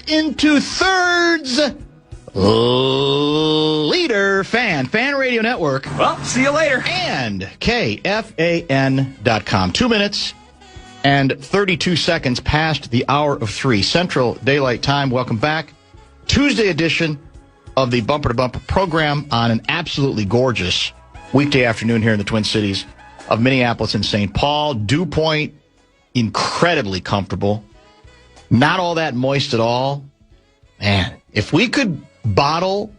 into thirds. Leader Fan Radio Network. Well, see you later. And KFAN.com. 2 minutes and 32 seconds past the hour of 3 Central Daylight Time. Welcome back. Tuesday edition of the Bumper to Bumper program on an absolutely gorgeous weekday afternoon here in the Twin Cities of Minneapolis and St. Paul. Dew point, incredibly comfortable. Not all that moist at all. Man, if we could bottle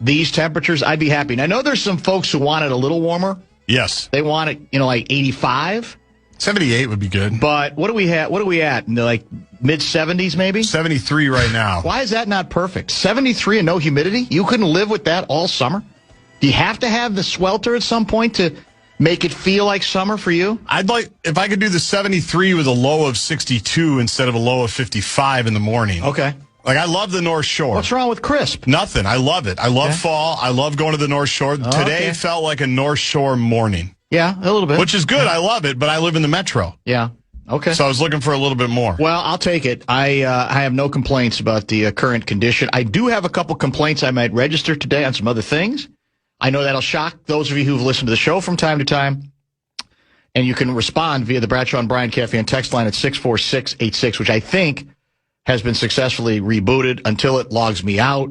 these temperatures, I'd be happy. And I know there's some folks who want it a little warmer. Yes. They want it, like 85. 78 would be good. But what do we at? In the mid-70s maybe? 73 right now. Why is that not perfect? 73 and no humidity? You couldn't live with that all summer? Do you have to have the swelter at some point to make it feel like summer for you? If I could do the 73 with a low of 62 instead of a low of 55 in the morning. Okay. I love the North Shore. What's wrong with crisp? Nothing. I love it. I love fall. I love going to the North Shore. Today felt like a North Shore morning. Yeah, a little bit. Which is good. I love it, but I live in the metro. Yeah. Okay. So I was looking for a little bit more. Well, I'll take it. I have no complaints about the current condition. I do have a couple complaints I might register today on some other things. I know that'll shock those of you who've listened to the show from time to time. And you can respond via the Bradshaw and Bryan KFAN text line at 64686, which I think has been successfully rebooted until it logs me out,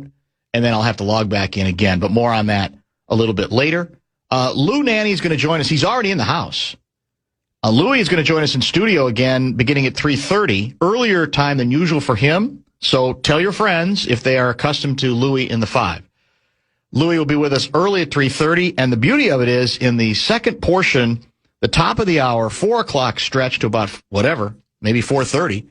and then I'll have to log back in again. But more on that a little bit later. Lou Nanne is going to join us. He's already in the house. Louie is going to join us in studio again beginning at 3:30, earlier time than usual for him. So tell your friends if they are accustomed to Louie in the 5. Louie will be with us early at 3:30, and the beauty of it is in the second portion, the top of the hour, 4 o'clock stretch to about maybe 4:30,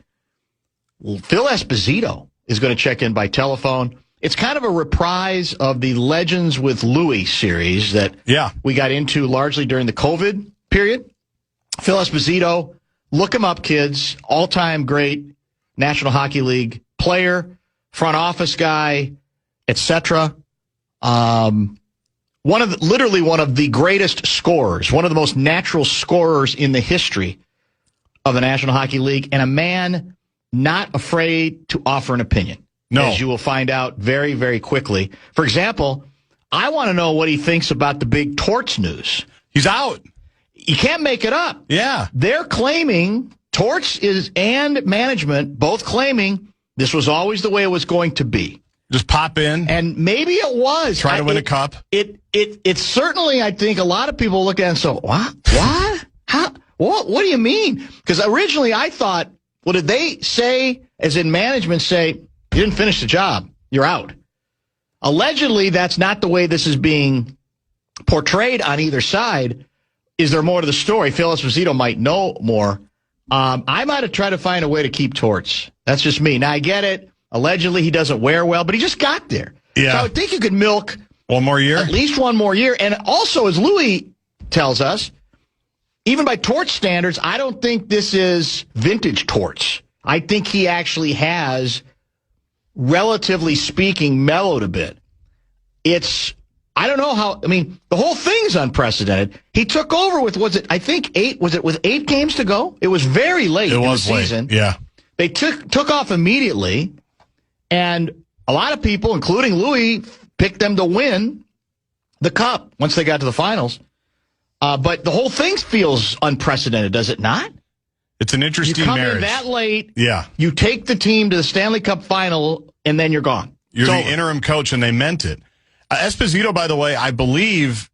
Phil Esposito is going to check in by telephone. It's kind of a reprise of the Legends with Louie series that we got into largely during the COVID period. Phil Esposito, look him up, kids. All-time great National Hockey League player, front office guy, etc. Literally one of the greatest scorers, one of the most natural scorers in the history of the National Hockey League, and a man not afraid to offer an opinion. No. As you will find out very, very quickly. For example, I want to know what he thinks about the big Torts news. He's out. You can't make it up. Yeah. They're claiming, Torts and management both claiming this was always the way it was going to be. Just pop in. And maybe it was. Try to win a cup. It certainly, I think, a lot of people look at it and say, what? How? What do you mean? Because originally I thought, well, did they say, as in management say, you didn't finish the job, you're out? Allegedly, that's not the way this is being portrayed on either side. Is there more to the story? Phil Esposito might know more. I might have tried to find a way to keep Torts. That's just me. Now, I get it. Allegedly, he doesn't wear well, but he just got there. Yeah. So I would think you could milk one more year, at least one more year. And also, as Louie tells us, even by Torts standards, I don't think this is vintage Torts. I think he actually has, relatively speaking, mellowed a bit. I don't know how, the whole thing's unprecedented. He took over with, with 8 games to go? It was very late in the season. Late. Yeah. They took off immediately, and a lot of people, including Louie, picked them to win the Cup once they got to the finals. But the whole thing feels unprecedented, does it not? It's an interesting marriage. You come marriage. in that late. Yeah. You take the team to the Stanley Cup final, and then you're gone. You're the interim coach, and they meant it. Esposito, by the way, I believe,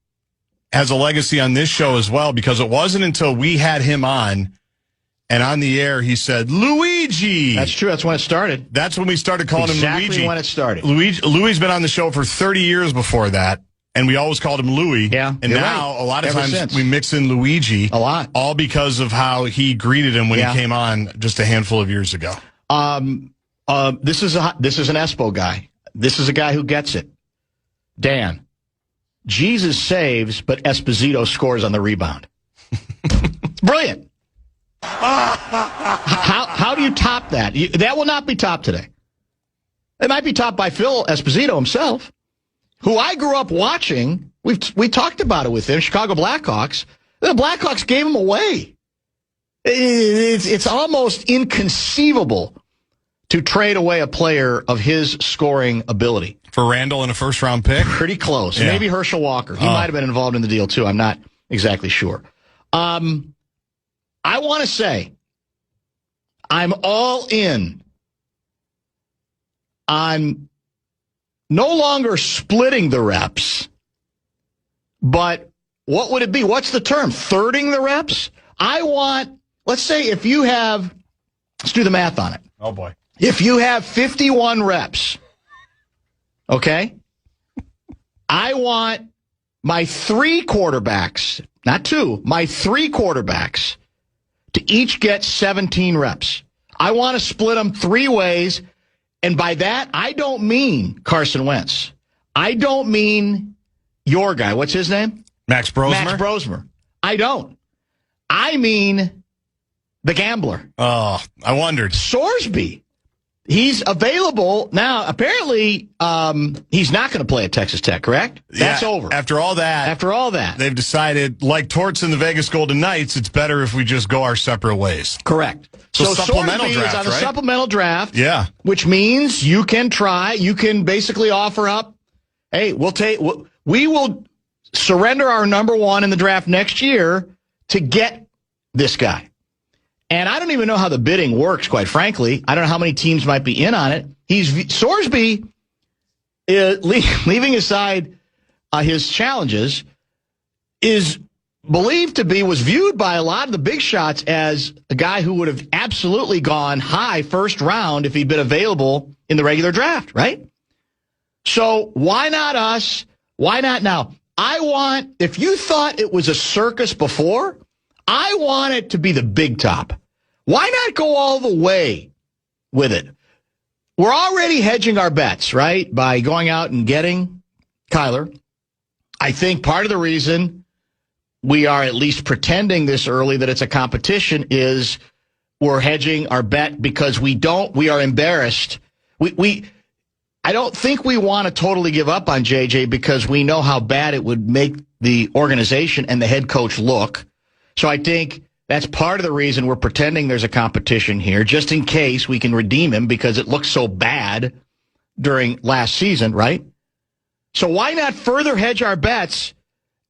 has a legacy on this show as well, because it wasn't until we had him on, and on the air, he said, Luigi. That's true. That's when it started. That's when we started calling him Luigi. Exactly when it started. Louie's been on the show for 30 years before that, and we always called him Louie. Yeah. And now, right. a lot of Ever times, since. we mix in Luigi. A lot. All because of how he greeted him when he came on just a handful of years ago. This is an Espo guy. This is a guy who gets it. Dan. Jesus saves, but Esposito scores on the rebound. It's brilliant. How do you top that? That will not be topped today. It might be topped by Phil Esposito himself, who I grew up watching. We talked about it with him, Chicago Blackhawks. The Blackhawks gave him away. It's almost inconceivable to trade away a player of his scoring ability. For Randall and a first-round pick? Pretty close. Yeah. Maybe Herschel Walker. He might have been involved in the deal, too. I'm not exactly sure. I want to say I'm all in on no longer splitting the reps, but what would it be? What's the term? Thirding the reps? Let's say if you have, let's do the math on it. Oh, boy. If you have 51 reps, okay, I want my 3 quarterbacks, not 2, my 3 quarterbacks to each get 17 reps. I want to split them 3 ways, and by that, I don't mean Carson Wentz. I don't mean your guy. What's his name? Max Brosmer? Max Brosmer. I don't. I mean the gambler. Oh, I wondered. Sorsby. He's available now. Apparently, he's not going to play at Texas Tech, correct? That's over. After all that, they've decided, like Torts and the Vegas Golden Knights, it's better if we just go our separate ways. Correct. So supplemental Sorsby draft, is on the right? supplemental draft. Yeah. Which means you can basically offer up, hey, we will surrender our number 1 in the draft next year to get this guy. And I don't even know how the bidding works, quite frankly. I don't know how many teams might be in on it. Sorsby, leaving aside his challenges, is believed to be, was viewed by a lot of the big shots as a guy who would have absolutely gone high first round if he'd been available in the regular draft, right? So why not us? Why not now? If you thought it was a circus before, I want it to be the big top. Why not go all the way with it? We're already hedging our bets, right, by going out and getting Kyler. I think part of the reason we are at least pretending this early that it's a competition is we're hedging our bet because we are embarrassed. I don't think we want to totally give up on JJ because we know how bad it would make the organization and the head coach look. So I think that's part of the reason we're pretending there's a competition here, just in case we can redeem him because it looked so bad during last season, right? So why not further hedge our bets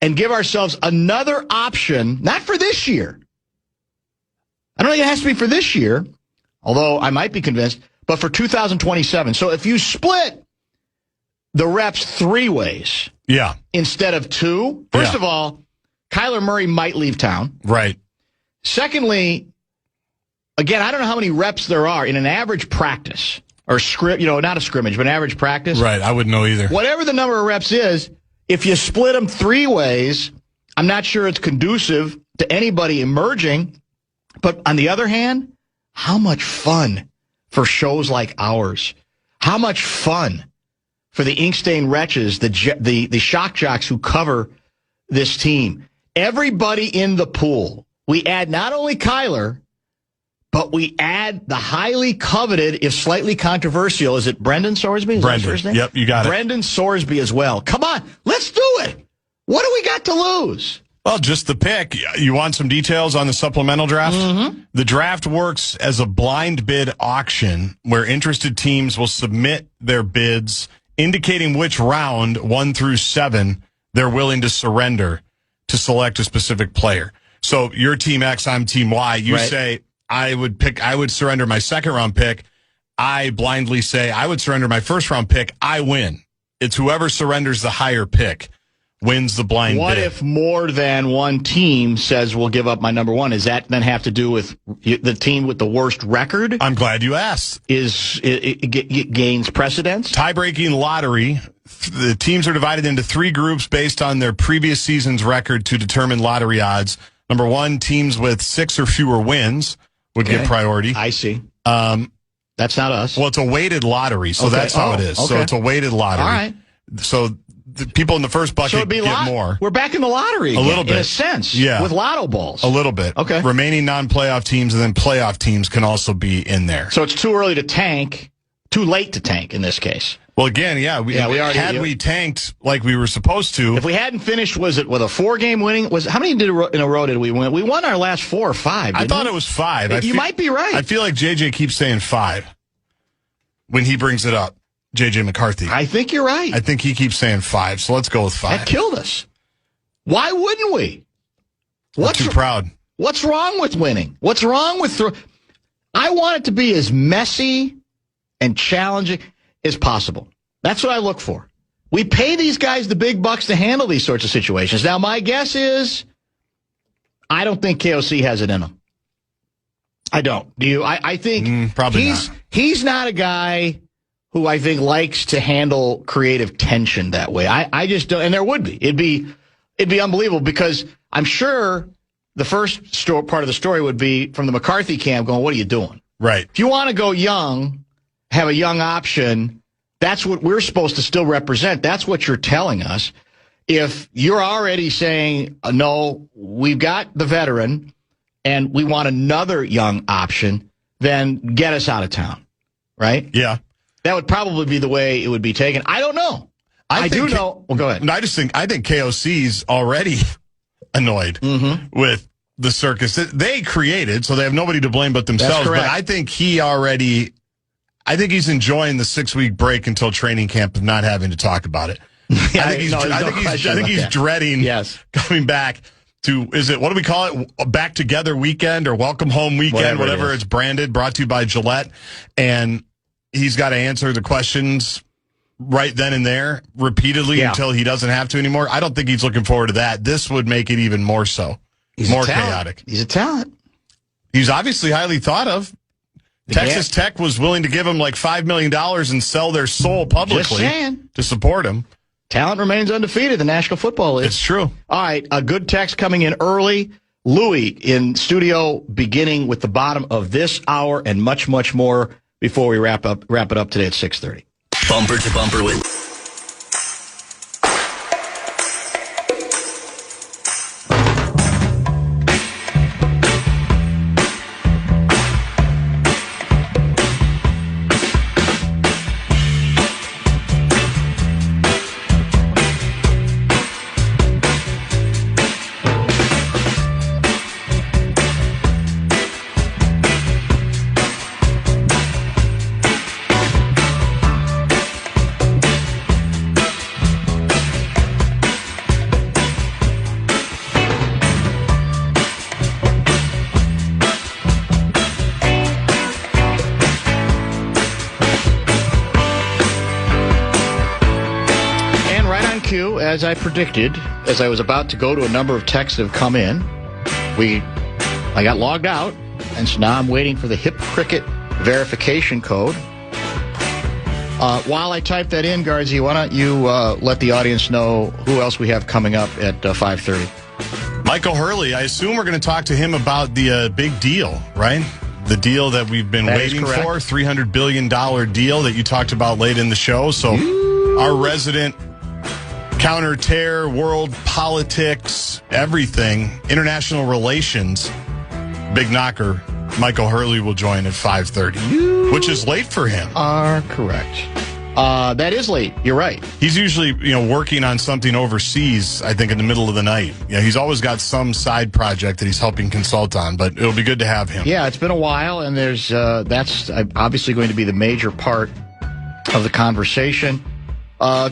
and give ourselves another option, not for this year. I don't think it has to be for this year, although I might be convinced, but for 2027. So if you split the reps 3 ways instead of 2, first of all, Kyler Murray might leave town. Right. Secondly, again, I don't know how many reps there are in an average practice or not a scrimmage, but an average practice. Right. I wouldn't know either. Whatever the number of reps is, if you split them 3 ways, I'm not sure it's conducive to anybody emerging. But on the other hand, how much fun for shows like ours? How much fun for the ink-stained wretches, the shock jocks who cover this team? Everybody in the pool. We add not only Kyler, but we add the highly coveted, if slightly controversial, is it Brendan Sorsby? Brendan. Yep, you got it. Brendan Sorsby as well. Come on, let's do it. What do we got to lose? Well, just the pick. You want some details on the supplemental draft? Mm-hmm. The draft works as a blind bid auction where interested teams will submit their bids indicating which round, 1 through 7, they're willing to surrender to select a specific player. So you're team X, I'm team Y. You say, I would surrender my second-round pick. I blindly say, I would surrender my first-round pick. I win. It's whoever surrenders the higher pick wins the blind bid. What if more than one team says we'll give up my number 1? Does that then have to do with the team with the worst record? I'm glad you asked. It gains precedence? Tie-breaking lottery. The teams are divided into 3 groups based on their previous season's record to determine lottery odds. Number 1, teams with 6 or fewer wins would get priority. I see. That's not us. Well, it's a weighted lottery, so that's how it is. Okay. So it's a weighted lottery. All right. So the people in the first bucket get more. We're back in the lottery again, a little bit, in a sense, with lotto balls. A little bit. Okay. Remaining non-playoff teams and then playoff teams can also be in there. So it's too early to tank, too late to tank in this case. Well, again, we tanked like we were supposed to. If we hadn't finished, was it with a 4-game winning? How many in a row did we win? We won our last 4 or 5. I thought it was 5. You might be right. I feel like JJ keeps saying 5. when he brings it up, J.J. McCarthy. I think you're right. I think he keeps saying 5, so let's go with 5. That killed us. Why wouldn't we? We're too proud. What's wrong with winning? What's wrong with I want it to be as messy and challenging as possible. That's what I look for. We pay these guys the big bucks to handle these sorts of situations. Now, my guess is I don't think KOC has it in him. I don't. Do you? I think probably not. He's not a guy who I think likes to handle creative tension that way. I just don't. And there would be. It'd be unbelievable because I'm sure the first part of the story would be from the McCarthy camp going, what are you doing? Right. If you want to go young, have a young option, that's what we're supposed to still represent. That's what you're telling us. If you're already saying, no, we've got the veteran and we want another young option, then get us out of town, right? Yeah. That would probably be the way it would be taken. I don't know. I do know. Well, go ahead. I think KOC's already annoyed with the circus that they created, so they have nobody to blame but themselves. But I think he's enjoying the 6-week break until training camp of not having to talk about it. I think he's dreading coming back to, what do we call it? A back together weekend or welcome home weekend, whatever it's branded, brought to you by Gillette. And he's got to answer the questions right then and there repeatedly until he doesn't have to anymore. I don't think he's looking forward to that. This would make it even more so. More chaotic. He's a talent. He's obviously highly thought of. Texas Tech was willing to give him like $5 million and sell their soul publicly to support him. Talent remains undefeated. The National Football League. It's true. All right, a good text coming in early. Louis in studio, beginning with the bottom of this hour and much, much more before we wrap it up today at 6:30. Bumper to bumper with as I predicted, as I was about to go to a number of texts that have come in, I got logged out, and so now I'm waiting for the Hip Cricket verification code. While I type that in, Guardsy, why don't you let the audience know who else we have coming up at 5:30? Michael Hurley. I assume we're going to talk to him about the big deal, right? The deal that we've been waiting for, $300 billion deal that you talked about late in the show. So our resident counter-terror, world politics, everything, international relations, big knocker, Michael Hurley will join at 5:30, which is late for him. Are correct. That is late. You're right. He's usually, working on something overseas, I think, in the middle of the night. Yeah, he's always got some side project that he's helping consult on, but it'll be good to have him. Yeah, it's been a while, and there's that's obviously going to be the major part of the conversation. A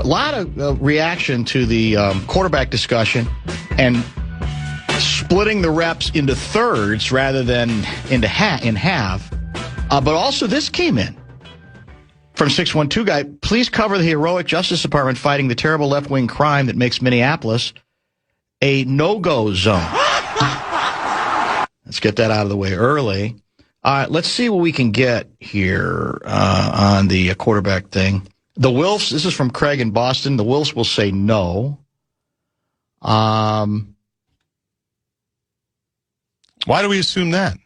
lot of reaction to the quarterback discussion and splitting the reps into thirds rather than in half. But also this came in from 612 guy. Please cover the heroic Justice Department fighting the terrible left-wing crime that makes Minneapolis a no-go zone. Let's get that out of the way early. All right, let's see what we can get here on the quarterback thing. The Wilfs, this is from Craig in Boston. The Wilfs will say no. Why do we assume that?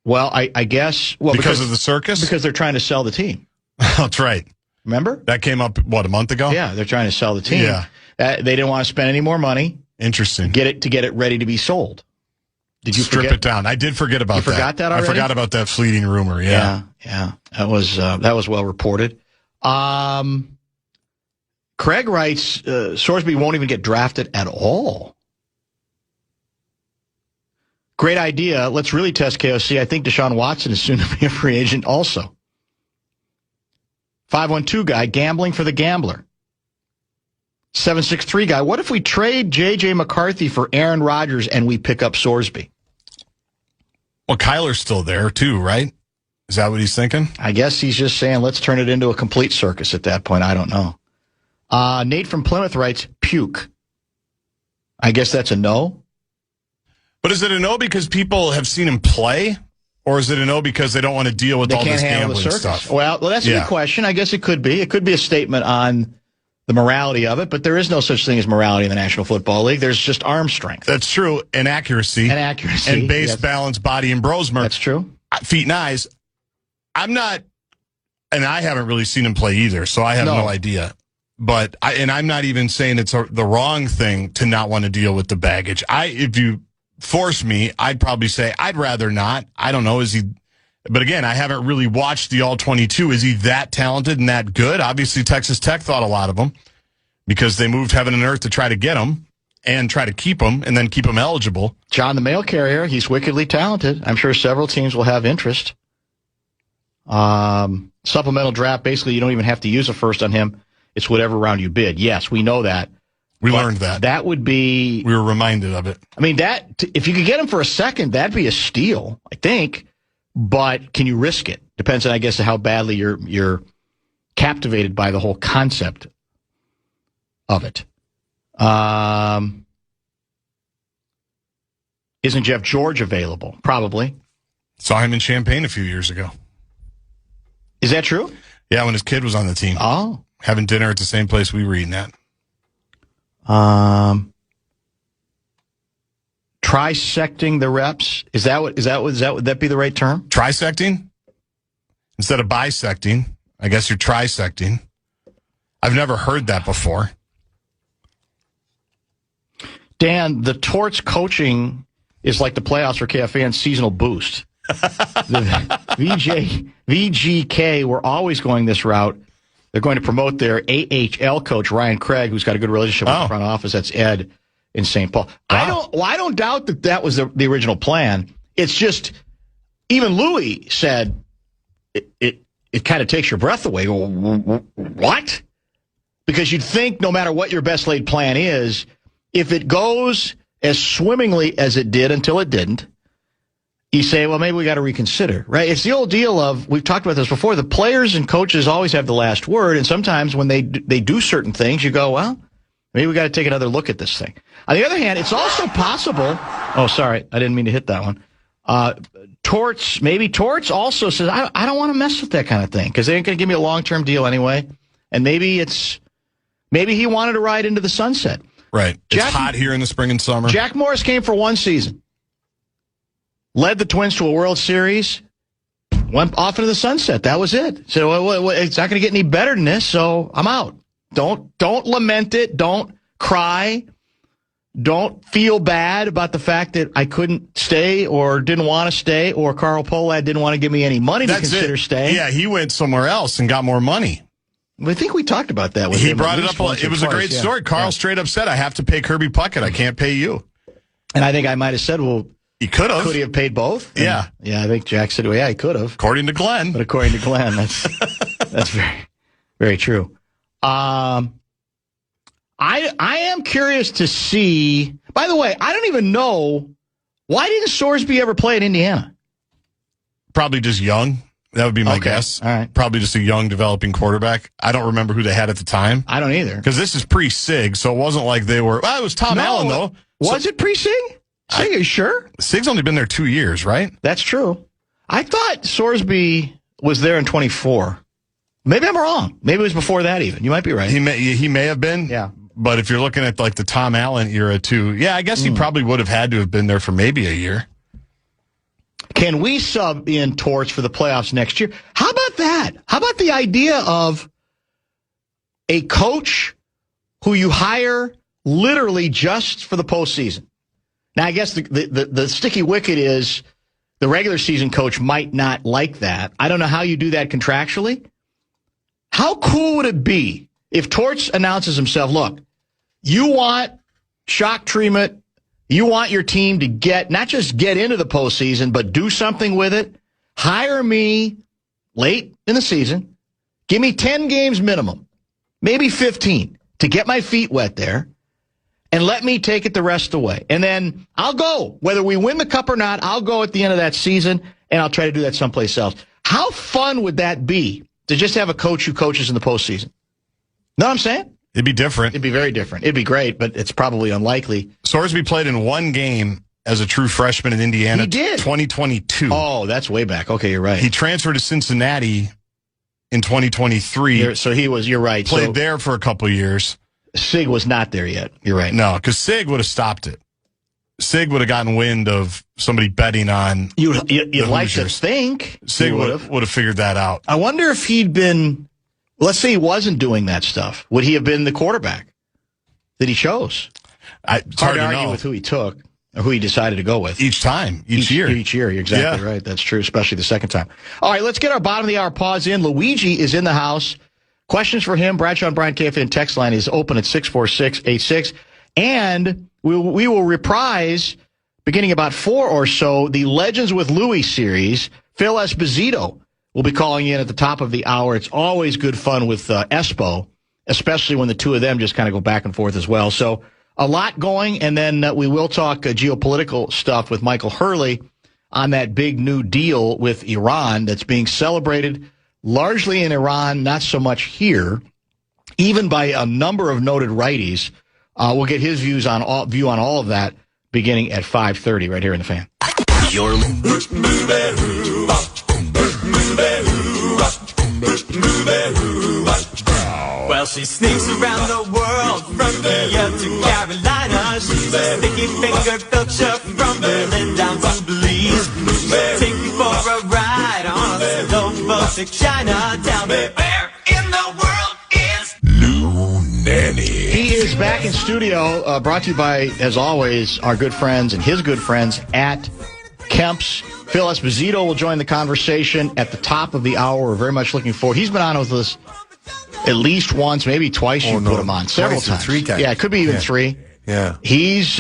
Well, I guess... because of the circus? Because they're trying to sell the team. That's right. Remember? That came up, a month ago? Yeah, they're trying to sell the team. Yeah. They didn't want to spend any more money. Interesting. To get it ready to be sold. Did you strip it down? I did forget about that. You forgot that already? I forgot about that fleeting rumor, yeah. Yeah. That was well reported. Craig writes, Sorsby won't even get drafted at all. Great idea. Let's really test KOC. I think Deshaun Watson is soon to be a free agent also. 512 guy, gambling for the gambler. 763 guy, what if we trade J.J. McCarthy for Aaron Rodgers and we pick up Sorsby? Well, Kyler's still there, too, right? Is that what he's thinking? I guess he's just saying, let's turn it into a complete circus at that point. I don't know. Nate from Plymouth writes, puke. I guess that's a no. But is it a no because people have seen him play? Or is it a no because they don't want to deal with all this gambling stuff? Well, that's a good question. I guess it could be. It could be a statement on the morality of it, but there is no such thing as morality in the National Football League. There's just arm strength. That's true. And accuracy. And base, balance, body, and Brosmer. That's true. Feet and eyes. I'm not, and I haven't really seen him play either, so I have no idea. But I'm not even saying it's the wrong thing to not want to deal with the baggage. If you force me, I'd probably say I'd rather not. I don't know. Is he? But again, I haven't really watched the All-22. Is he that talented and that good? Obviously, Texas Tech thought a lot of him because they moved heaven and earth to try to get him and try to keep him and then keep him eligible. John, the mail carrier, he's wickedly talented. I'm sure several teams will have interest. Supplemental draft, basically, you don't even have to use a first on him. It's whatever round you bid. Yes, we know that. We learned that. That would be... We were reminded of it. I mean, if you could get him for a second, that'd be a steal, I think. But can you risk it? Depends on, I guess, how badly you're captivated by the whole concept of it. Isn't Jeff George available? Probably. Saw him in Champaign a few years ago. Is that true? Yeah, when his kid was on the team. Oh. Having dinner at the same place we were eating at. Trisecting the reps. Would that be the right term? Trisecting? Instead of bisecting. I guess you're trisecting. I've never heard that before. Dan, the Torts coaching is like the playoffs for KFAN seasonal boost. The VGK were always going this route. They're going to promote their AHL coach, Ryan Craig, who's got a good relationship with the front office. That's Ed in St. Paul. Wow. I don't doubt that was the original plan. It's just, even Louis said, it kind of takes your breath away. What? Because you'd think no matter what your best laid plan is, if it goes as swimmingly as it did until it didn't, you say, well, maybe we got to reconsider, right? It's the old deal of, we've talked about this before, the players and coaches always have the last word, and sometimes when they do certain things, you go, well, maybe we got to take another look at this thing. On the other hand, it's also possible, oh, sorry, I didn't mean to hit that one. Torts also says, I don't want to mess with that kind of thing, because they ain't going to give me a long-term deal anyway, and maybe he wanted to ride into the sunset. Right. It's hot here in the spring and summer. Jack Morris came for one season. Led the Twins to a World Series, went off into the sunset. That was it. So well, it's not going to get any better than this, so I'm out. Don't lament it. Don't cry. Don't feel bad about the fact that I couldn't stay or didn't want to stay or Carl Pohlad didn't want to give me any money to consider staying. Yeah, he went somewhere else and got more money. I think we talked about that with him. He brought it up. It was a great story. Carl straight up said, I have to pay Kirby Puckett. I can't pay you. And I think I might have said, well, he could have. Could he have paid both? Yeah. Yeah, I think Jack said, well, yeah, he could have. According to Glenn. But according to Glenn, that's very, very true. I am curious to see, by the way, I don't even know, why didn't Sorsby ever play at Indiana? Probably just young. That would be my guess. All right. Probably just a young developing quarterback. I don't remember who they had at the time. I don't either. Because this is pre-Sig, so it wasn't like they were, it was Tom Allen, though. Was it pre-Sig? Sig, are you sure? Sig's only been there 2 years, right? That's true. I thought Sorsby was there in 24. Maybe I'm wrong. Maybe it was before that even. You might be right. He may have been. Yeah. But if you're looking at like the Tom Allen era too, yeah, I guess he probably would have had to have been there for maybe a year. Can we sub in Torts for the playoffs next year? How about that? How about the idea of a coach who you hire literally just for the postseason? Now, I guess the sticky wicket is the regular season coach might not like that. I don't know how you do that contractually. How cool would it be if Torts announces himself, look, you want shock treatment, you want your team to not just get into the postseason, but do something with it. Hire me late in the season. Give me 10 games minimum, maybe 15, to get my feet wet there, and let me take it the rest of the way. And then I'll go. Whether we win the Cup or not, I'll go at the end of that season, and I'll try to do that someplace else. How fun would that be to just have a coach who coaches in the postseason? Know what I'm saying? It'd be different. It'd be very different. It'd be great, but it's probably unlikely. Sorsby played in one game as a true freshman in Indiana. He did. 2022. Oh, that's way back. Okay, you're right. He transferred to Cincinnati in 2023. You're right. Played there for a couple years. Sig was not there yet. You're right. No, because Sig would have stopped it. Sig would have gotten wind of somebody betting on You'd like to think Sig would have figured that out. I wonder if he'd been, let's say he wasn't doing that stuff. Would he have been the quarterback that he chose? It's hard to argue know. with who he took or who he decided to go with. Each year. Each year, you're exactly right. That's true, especially the second time. All right, let's get our bottom of the hour pause in. Luigi is in the house. Questions for him. Bradshaw and Bryant KFAN text line is open at 64686. And we will reprise, beginning about 4 or so, the Legends with Louie series. Phil Esposito will be calling in at the top of the hour. It's always good fun with Espo, especially when the two of them just kind of go back and forth as well. So a lot going, and then we will talk geopolitical stuff with Michael Hurley on that big new deal with Iran that's being celebrated largely in Iran, not so much here, even by a number of noted righties. We'll get his view on all of that beginning at 5:30 right here in the Fan. Well, she sneaks around the world from India to Carolina. She's a sticky-fingered filcher from Berlin down to Belize. She'll take you for a ride on a slow boat to China. Tell me, where in the world is Nanne? He is back in studio, brought to you by, as always, our good friends and his good friends at Kemp's. Phil Esposito will join the conversation at the top of the hour. We're very much looking forward. He's been on with us at least once, maybe twice. Put him on several times. 3 times. Yeah, it could be even 3. Yeah. He's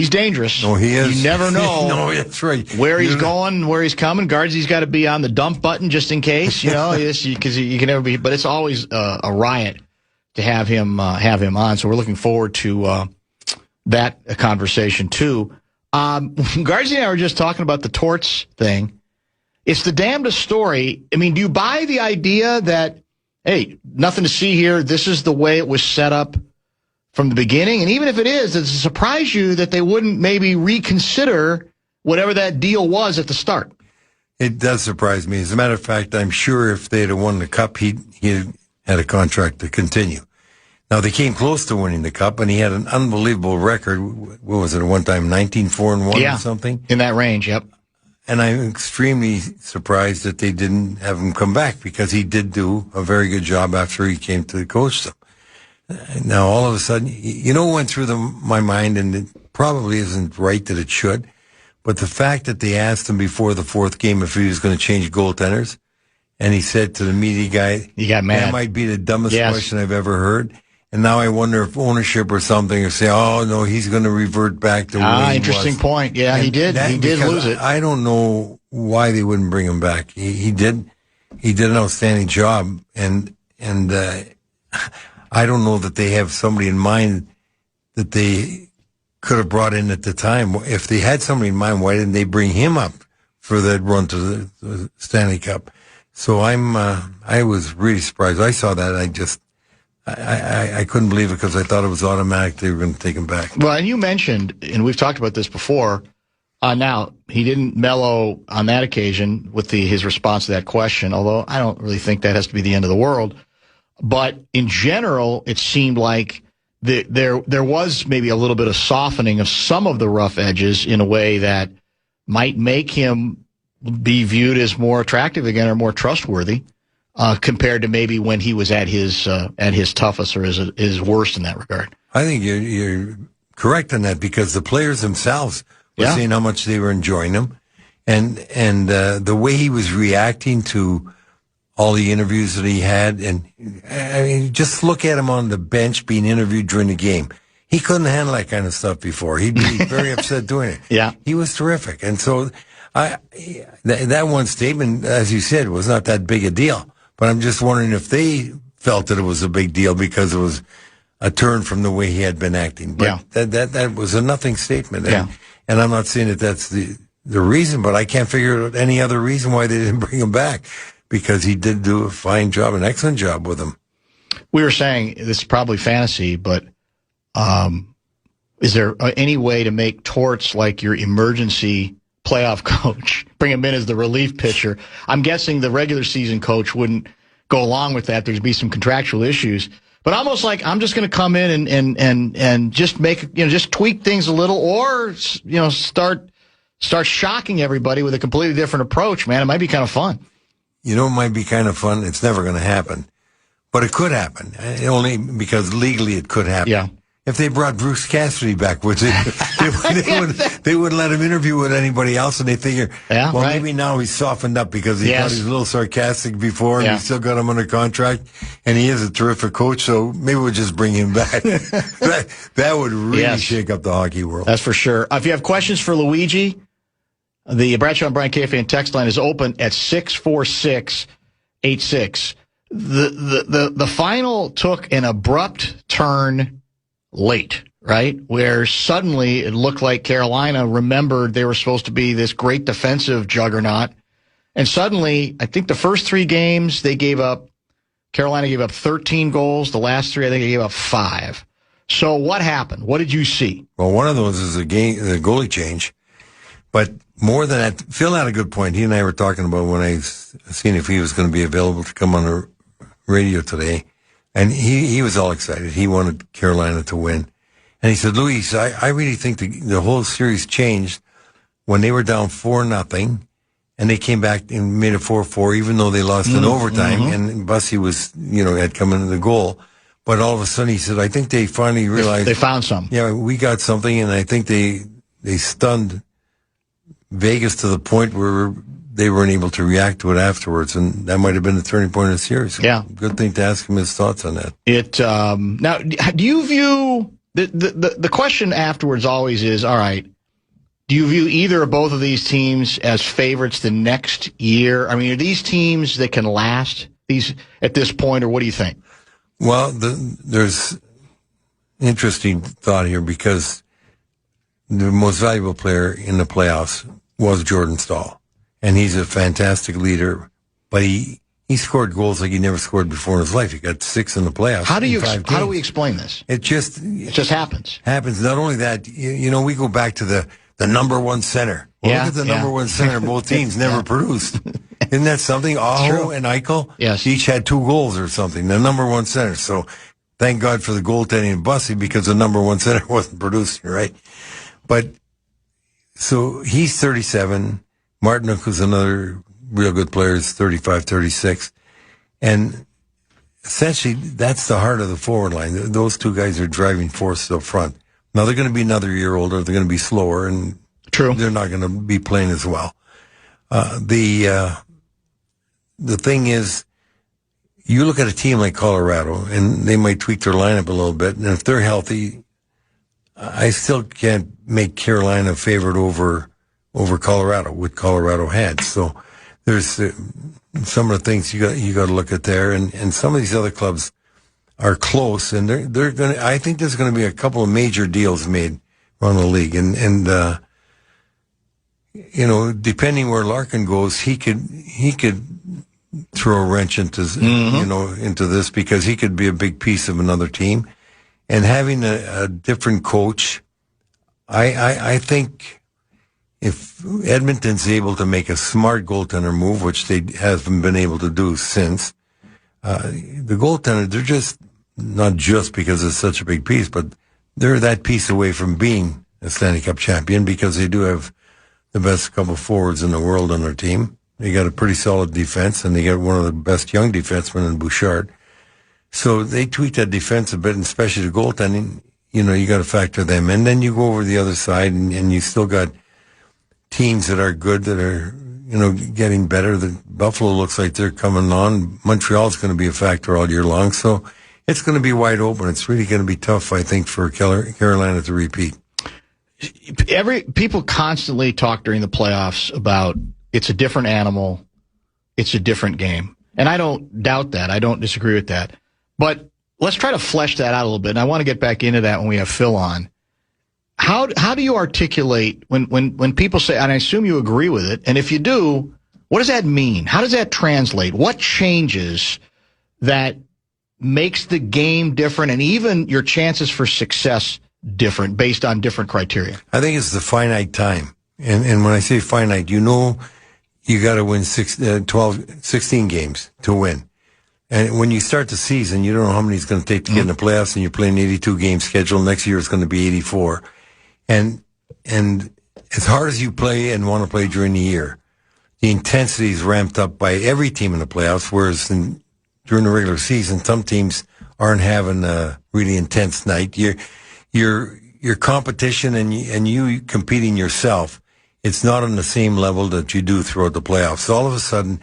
dangerous. No, he is. You never know. No, that's right. Where he's going, where he's coming. Guards, he's got to be on the dump button just in case, because you can never be. But it's always a riot to have him on. So we're looking forward to that conversation too. Guards and I were just talking about the torts thing. It's the damnedest story. I mean, do you buy the idea that, hey, nothing to see here, this is the way it was set up from the beginning? And even if it is, does it surprise you that they wouldn't maybe reconsider whatever that deal was at the start? It does surprise me. As a matter of fact, I'm sure if they'd have won the Cup, he had a contract to continue. Now, they came close to winning the Cup, and he had an unbelievable record. What was it, at one time, 19-4-1 or something? In that range, yep. And I'm extremely surprised that they didn't have him come back, because he did do a very good job after he came to coach them. Now, all of a sudden, what went through my mind, and it probably isn't right that it should, but the fact that they asked him before the 4th game if he was going to change goaltenders, and he said to the media guy, "You got mad. That might be the dumbest question I've ever heard." And now I wonder if ownership or something will say, "Oh no, he's going to revert back to where he interesting was." point. Yeah, and he did lose it. I don't know why they wouldn't bring him back. He did an outstanding job, and I don't know that they have somebody in mind that they could have brought in at the time. If they had somebody in mind, why didn't they bring him up for that run to the Stanley Cup? So I was really surprised. I saw that. I couldn't believe it, because I thought it was automatic they were going to take him back. Well, and you mentioned, and we've talked about this before, now, he didn't mellow on that occasion with his response to that question, although I don't really think that has to be the end of the world. But in general, it seemed like there was maybe a little bit of softening of some of the rough edges in a way that might make him be viewed as more attractive again, or more trustworthy. Compared to maybe when he was at his toughest or his worst in that regard. I think you're correct on that, because the players themselves were saying how much they were enjoying him, and the way he was reacting to all the interviews that he had, and I mean, just look at him on the bench being interviewed during the game. He couldn't handle that kind of stuff before. He'd be very upset doing it. Yeah, he was terrific, and so that one statement, as you said, was not that big a deal. But I'm just wondering if they felt that it was a big deal because it was a turn from the way he had been acting. But that was a nothing statement. And I'm not saying that that's the reason, but I can't figure out any other reason why they didn't bring him back, because he did do a fine job, an excellent job with him. We were saying this is probably fantasy, but is there any way to make Torts like your emergency playoff coach? Bring him in as the relief pitcher. I'm guessing the regular season coach wouldn't go along with that. There'd be some contractual issues. But almost like I'm just going to come in and just make, just tweak things a little, or, start shocking everybody with a completely different approach, man. It might be kind of fun. It might be kind of fun. It's never going to happen. But it could happen, only because legally it could happen. Yeah. If they brought Bruce Cassidy back, which they wouldn't let him interview with anybody else, and they figure, maybe now he's softened up because he thought he was a little sarcastic before, and we still got him under contract, and he is a terrific coach, so maybe we'll just bring him back. that would really shake up the hockey world. That's for sure. If you have questions for Luigi, the Bradshaw and Brian KFAN text line is open at 64686. The final took an abrupt turn late, right? Where suddenly it looked like Carolina remembered they were supposed to be this great defensive juggernaut. And suddenly, I think the first 3 games Carolina gave up 13 goals. The last 3, I think they gave up 5. So what happened? What did you see? Well, one of those is the goalie change. But more than that, Phil had a good point. He and I were talking about when I seen if he was going to be available to come on the radio today. And he was all excited. He wanted Carolina to win. And he said, Luis, I really think the whole series changed when they were down 4-0, and they came back and made it 4-4, even though they lost in overtime, and Bussy was, had come into the goal. But all of a sudden, he said, I think they finally realized. They found something. Yeah, we got something, and I think they stunned Vegas to the point where they weren't able to react to it afterwards, and that might have been the turning point of the series. Yeah. Good thing to ask him his thoughts on that. Now, do you view the question afterwards always is, all right, do you view either or both of these teams as favorites the next year? I mean, are these teams that can last at this point, or what do you think? Well, there's interesting thought here, because the most valuable player in the playoffs was Jordan Staal. And he's a fantastic leader, but he scored goals like he never scored before in his life. He got 6 in the playoffs. How do we explain this? It just happens. Happens. Not only that, we go back to the number one center. Well, look at the number one center. Both teams never produced. Isn't that something? Aho and Eichel each had 2 goals or something. The number one center. So thank God for the goaltending of Bussy, because the number one center wasn't producing, right? But so he's 37. Martinook, who's another real good player, is 35, 36. And essentially, that's the heart of the forward line. Those 2 guys are driving forces up front. Now, they're going to be another year older. They're going to be slower, and they're not going to be playing as well. The thing is, you look at a team like Colorado, and they might tweak their lineup a little bit, and if they're healthy, I still can't make Carolina a favorite over Colorado, what Colorado had. So there's some of the things you got to look at there, and some of these other clubs are close, and they're going to. I think there's going to be a couple of major deals made around the league, and depending where Larkin goes, he could throw a wrench into into this, because he could be a big piece of another team, and having a different coach, I think. If Edmonton's able to make a smart goaltender move, which they haven't been able to do since, the goaltender, they're just, not just because it's such a big piece, but they're that piece away from being a Stanley Cup champion, because they do have the best couple forwards in the world on their team. They got a pretty solid defense, and they got one of the best young defensemen in Bouchard. So they tweak that defense a bit, and especially the goaltending, you got to factor them in. Then you go over the other side, and you still got teams that are good, that are, getting better. The Buffalo looks like they're coming on. Montreal's going to be a factor all year long. So it's going to be wide open. It's really going to be tough, I think, for Carolina to repeat. People constantly talk during the playoffs about it's a different animal. It's a different game. And I don't doubt that. I don't disagree with that. But let's try to flesh that out a little bit. And I want to get back into that when we have Phil on. How do you articulate when people say, and I assume you agree with it, and if you do, what does that mean? How does that translate? What changes that makes the game different and even your chances for success different based on different criteria? I think it's the finite time. And when I say finite, you got to win 16 games to win. And when you start the season, you don't know how many it's going to take to get in the playoffs, and you're playing 82 game schedule. Next year it's going to be 84. And as hard as you play and want to play during the year, the intensity is ramped up by every team in the playoffs, whereas during the regular season, some teams aren't having a really intense night. Your competition and you competing yourself, it's not on the same level that you do throughout the playoffs. So all of a sudden,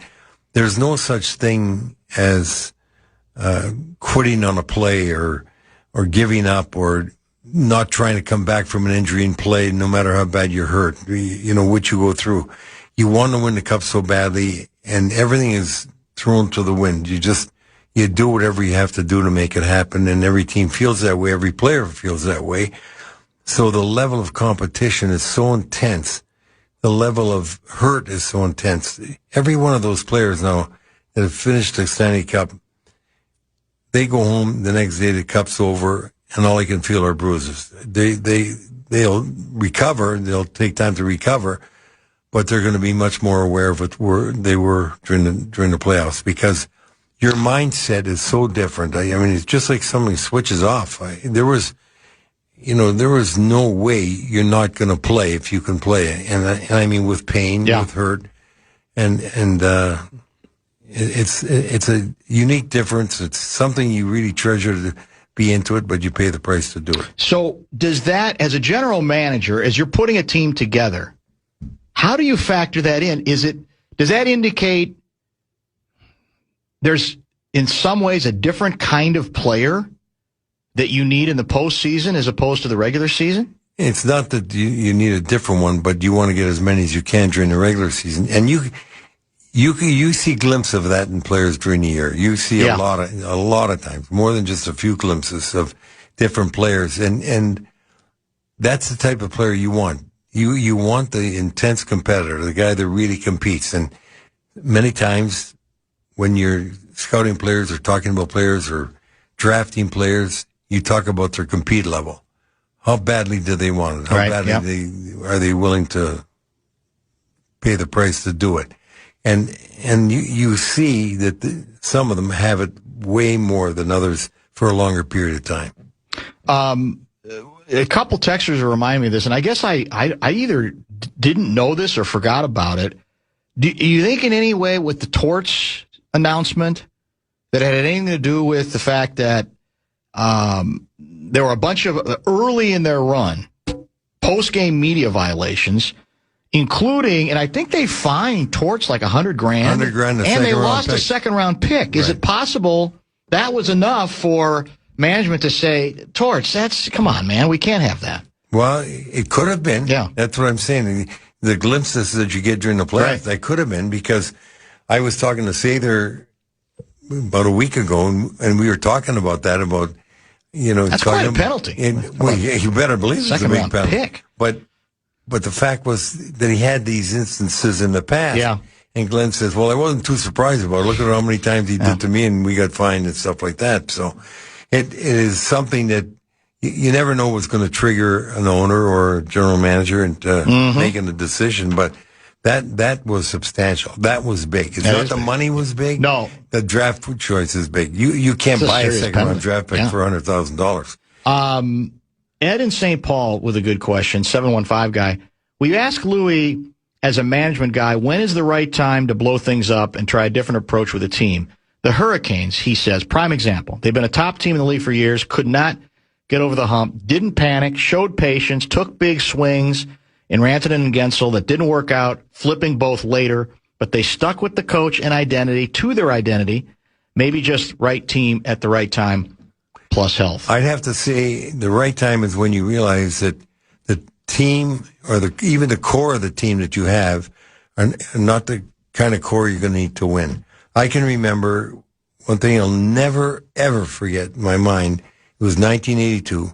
there's no such thing as quitting on a play or giving up or not trying to come back from an injury and play no matter how bad you're hurt, what you go through. You want to win the cup so badly, and everything is thrown to the wind. You do whatever you have to do to make it happen, and every team feels that way. Every player feels that way. So the level of competition is so intense. The level of hurt is so intense. Every one of those players now that have finished the Stanley Cup, they go home the next day, the cup's over, and all they can feel are bruises. They'll recover. They'll take time to recover, but they're going to be much more aware of it they were during the playoffs, because your mindset is so different. I mean, it's just like something switches off. There was no way you're not going to play if you can play, and I mean with pain, with hurt, and it's a unique difference. It's something you really treasure to be into it, but you pay the price to do it. So does that, as a general manager, as you're putting a team together, how do you factor that in? Does that indicate there's in some ways a different kind of player that you need in the postseason as opposed to the regular season? It's not that you need a different one, but you want to get as many as you can during the regular season. And you see glimpses of that in players during the year. You see a lot of times, more than just a few glimpses of different players. And that's the type of player you want. You want the intense competitor, the guy that really competes. And many times when you're scouting players or talking about players or drafting players, you talk about their compete level. How badly do they want it? How badly are they willing to pay the price to do it? And you see that some of them have it way more than others for a longer period of time. A couple texters are reminding me of this, and I guess I either didn't know this or forgot about it. Do you think in any way with the torch announcement that it had anything to do with the fact that there were a bunch of, early in their run, post-game media violations, including, and I think they fined Torch like $100,000. $100,000, and they lost a second-round pick. Right. Is it possible that was enough for management to say, Torch, come on, man, we can't have that? Well, it could have been. Yeah. That's what I'm saying. The glimpses that you get during the playoffs, that could have been, because I was talking to Sather about a week ago, and we were talking about that, that's quite a penalty. You better believe it's a big penalty. Pick. But the fact was that he had these instances in the past. Yeah. And Glenn says, well, I wasn't too surprised about it. Look at how many times he did to me, and we got fined and stuff like that. So it is something that you never know what's going to trigger an owner or a general manager into making a decision. But that was substantial. That was big. It's not the money was big. No. The draft choice is big. You can't buy a second-round draft pick for $100,000. Ed in St. Paul with a good question, 715 guy. We asked Louis, as a management guy, when is the right time to blow things up and try a different approach with a team? The Hurricanes, he says, prime example. They've been a top team in the league for years, could not get over the hump, didn't panic, showed patience, took big swings in Rantanen and Gensel that didn't work out, flipping both later, but they stuck with the coach and identity to their identity, maybe just right team at the right time. Plus health. I'd have to say the right time is when you realize that the team or even the core of the team that you have are not the kind of core you're going to need to win. I can remember one thing I'll never, ever forget in my mind. It was 1982.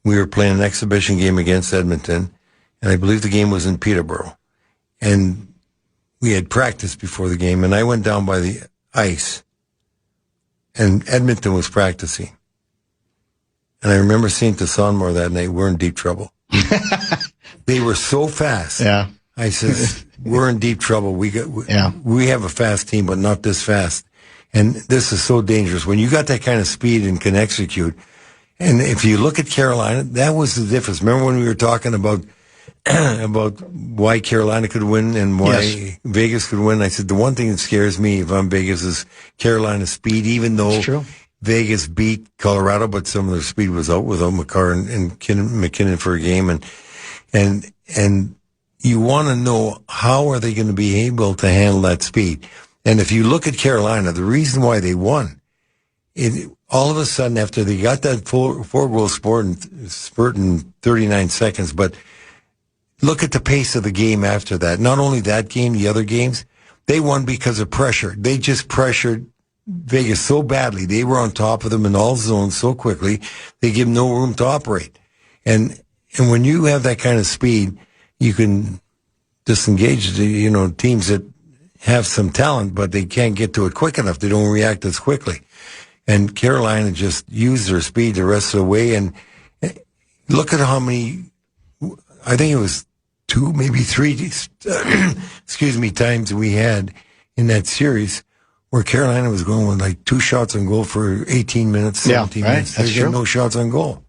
We were playing an exhibition game against Edmonton, and I believe the game was in Peterborough. And we had practice before the game, and I went down by the ice, and Edmonton was practicing. And I remember saying to Sonmore that night, we're in deep trouble. They were so fast. Yeah. I says, we're in deep trouble. We have a fast team, but not this fast. And this is so dangerous. When you got that kind of speed and can execute, and if you look at Carolina, that was the difference. Remember when we were talking about why Carolina could win and why Vegas could win? I said, the one thing that scares me if I'm Vegas is Carolina's speed, even though Vegas beat Colorado, but some of their speed was out without McCarr and McKinnon for a game. And you want to know how are they going to be able to handle that speed. And if you look at Carolina, the reason why they won, all of a sudden after they got that four-goal spurt in 39 seconds, but look at the pace of the game after that. Not only that game, the other games, they won because of pressure. They just pressured Vegas so badly. They were on top of them in all zones so quickly, they give them no room to operate. And when you have that kind of speed, you can disengage the, teams that have some talent, but they can't get to it quick enough. They don't react as quickly. And Carolina just used their speed the rest of the way. And look at how many, I think it was 2, maybe 3, times we had in that series where Carolina was going with like 2 shots on goal for 18 minutes, 17 minutes. They get no shots on goal.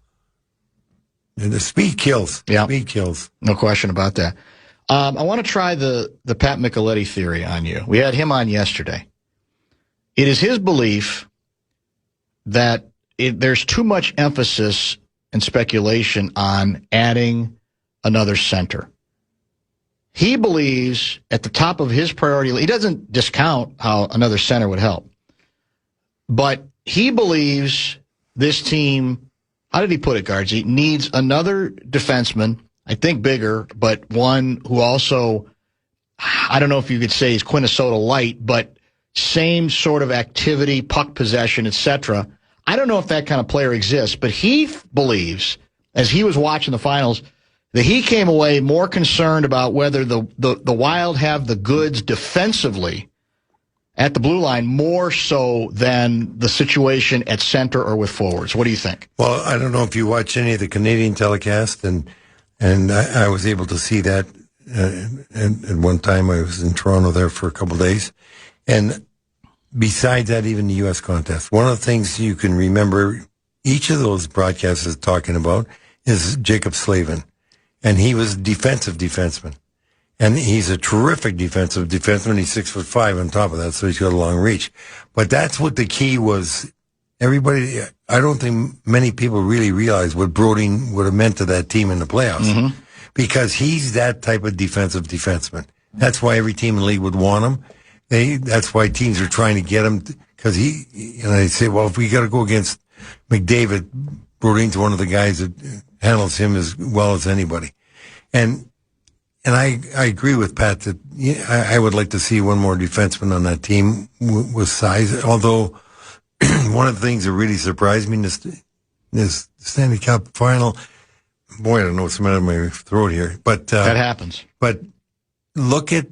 And the speed kills. Yeah. Speed kills. No question about that. I want to try the Pat Micheletti theory on you. We had him on yesterday. It is his belief that there's too much emphasis and speculation on adding another center. He believes at the top of his priority, he doesn't discount how another center would help, but he believes this team, how did he put it, Guardsy, needs another defenseman, I think bigger, but one who also, I don't know if you could say he's Quinnesota light, but same sort of activity, puck possession, etc. I don't know if that kind of player exists, but he believes, as he was watching the finals, that he came away more concerned about whether the Wild have the goods defensively at the blue line more so than the situation at center or with forwards. What do you think? Well, I don't know if you watch any of the Canadian telecast, and I was able to see that. And at one time I was in Toronto there for a couple of days. And besides that, even the U.S. contest, one of the things you can remember each of those broadcasts is talking about is Jacob Slavin. And he was a defensive defenseman. And he's a terrific defensive defenseman. He's 6'5" on top of that, so he's got a long reach. But that's what the key was. Everybody, I don't think many people really realize what Brodin would have meant to that team in the playoffs. Because he's that type of defensive defenseman. That's why every team in the league would want him. That's why teams are trying to get him, because and I say, well, if we got to go against McDavid, Brodin's one of the guys that handles him as well as anybody. And I agree with Pat that I would like to see one more defenseman on that team with size. Although one of the things that really surprised me in this Stanley Cup final, boy, I don't know what's the matter with my throat here, but that happens. But look at,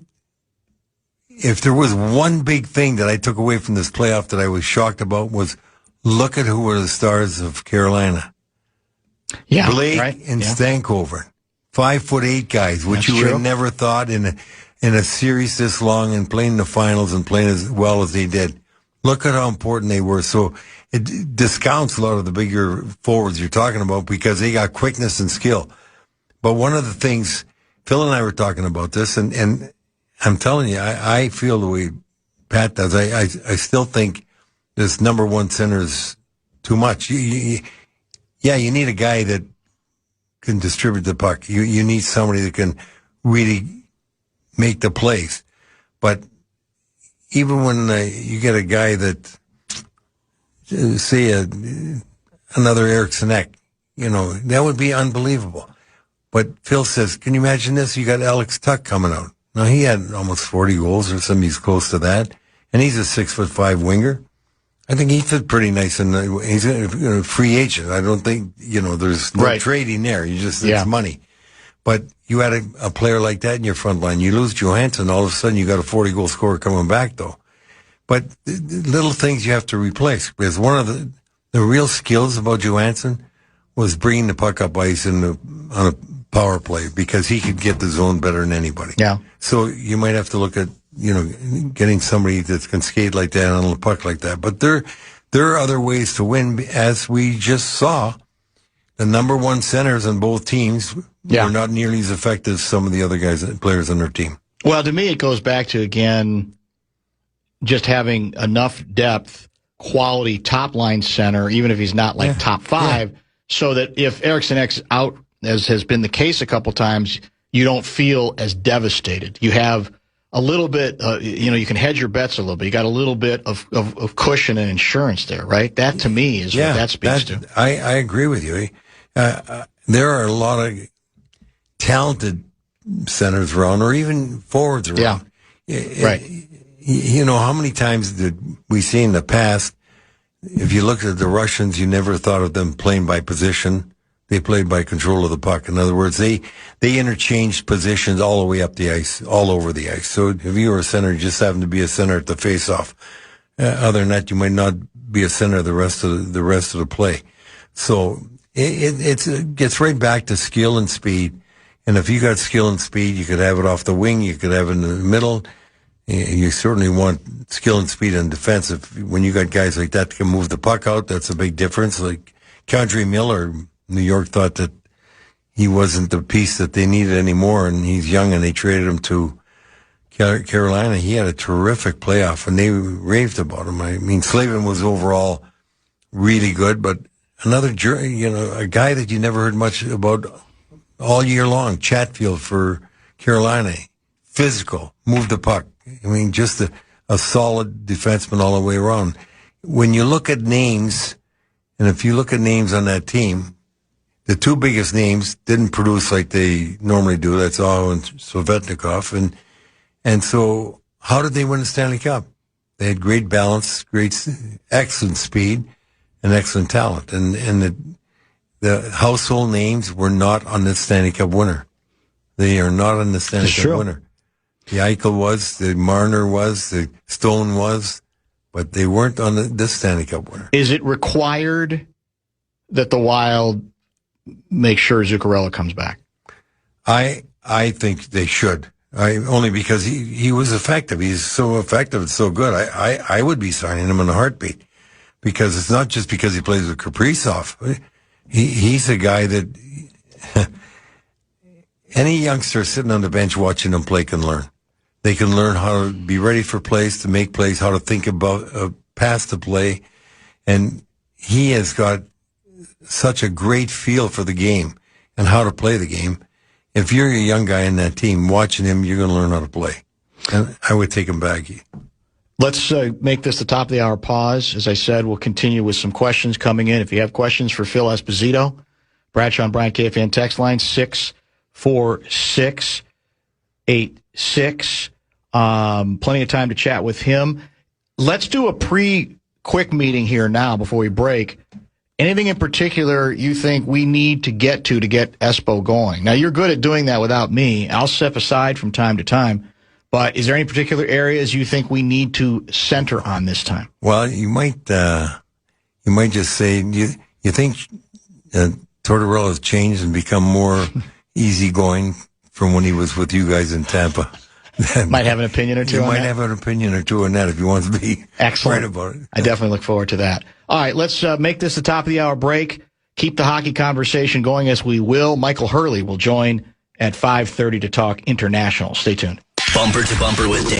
if there was one big thing that I took away from this playoff that I was shocked about, was look at who were the stars of Carolina. Yeah, Blake and Stankoven, 5'8" guys, which you would have never thought in a series this long and playing the finals and playing as well as they did. Look at how important they were. So it discounts a lot of the bigger forwards you're talking about because they got quickness and skill. But one of the things, Phil and I were talking about this, and I'm telling you, I feel the way Pat does. I still think this number one center is too much. You need a guy that can distribute the puck. You need somebody that can really make the plays. But even when you get a guy that, say, another Eriksson Ek, that would be unbelievable. But Phil says, can you imagine this? You got Alex Tuck coming out. Now, he had almost 40 goals or something. He's close to that. and he's a 6'5" winger. I think he fit pretty nice, and he's a free agent. I don't think there's no trading there. It's money. But you had a player like that in your front line. You lose Johansson, all of a sudden you got a 40-goal scorer coming back, though. But little things you have to replace. Because one of the real skills about Johansson was bringing the puck up ice on a power play, because he could get the zone better than anybody. Yeah. So you might have to look at getting somebody that can skate like that on a puck like that. But there are other ways to win, as we just saw. The number one centers on both teams were not nearly as effective as some of the other players on their team. Well, to me, it goes back to, again, just having enough depth, quality top-line center, even if he's not top five, so that if Eriksson Ek's out, as has been the case a couple times, you don't feel as devastated. You have a little bit, you can hedge your bets a little bit. You got a little bit of cushion and insurance there, right? That, to me, is what that speaks to. I agree with you. There are a lot of talented centers around, or even forwards around. Yeah, right. How many times did we see in the past, if you look at the Russians, you never thought of them playing by position. They played by control of the puck. In other words, they interchanged positions all the way up the ice, all over the ice. So if you were a center, you just happened to be a center at the face-off. Other than that, you might not be a center the rest of the play. So it gets right back to skill and speed. And if you got skill and speed, you could have it off the wing, you could have it in the middle. You certainly want skill and speed in defense. When you got guys like that that can move the puck out, that's a big difference. Like Kadri Miller, New York thought that he wasn't the piece that they needed anymore, and he's young, and they traded him to Carolina. He had a terrific playoff, and they raved about him. I mean, Slavin was overall really good, but another, a guy that you never heard much about all year long, Chatfield for Carolina, physical, moved the puck. I mean, just a solid defenseman all the way around. When you look at names, and if you look at names on that team, the two biggest names didn't produce like they normally do. That's Aho and Sovetnikov. And so how did they win the Stanley Cup? They had great balance, excellent speed, and excellent talent. And the household names were not on the Stanley Cup winner. They are not on the Stanley Cup winner. The Eichel was, the Marner was, the Stone was, but they weren't on this Stanley Cup winner. Is it required that the Wild make sure Zuccarello comes back? I think they should. Only because he was effective. He's so effective and so good. I would be signing him in a heartbeat, because it's not just because he plays with Kaprizov. He's a guy that any youngster sitting on the bench watching him play can learn. They can learn how to be ready for plays, to make plays, how to think about past the play. And he has got such a great feel for the game and how to play the game. If you're a young guy in that team, watching him, you're going to learn how to play. And I would take him back. Let's make this the top of the hour pause. As I said, we'll continue with some questions coming in. If you have questions for Phil Esposito, Bradshaw and Bryant KFAN text line 64686. Plenty of time to chat with him. Let's do a quick meeting here now before we break. Anything in particular you think we need to get Espo going? Now, you're good at doing that without me. I'll step aside from time to time. But is there any particular areas you think we need to center on this time? Well, you might just say, you think Tortorella has changed and become more easygoing from when he was with you guys in Tampa? Might have an opinion or two on that. You might have an opinion or two on that if you want to be excellent right about it. I definitely look forward to that. All right, let's make this the top of the hour break. Keep the hockey conversation going as we will. Michael Hurley will join at 5:30 to talk international. Stay tuned. Bumper to Bumper with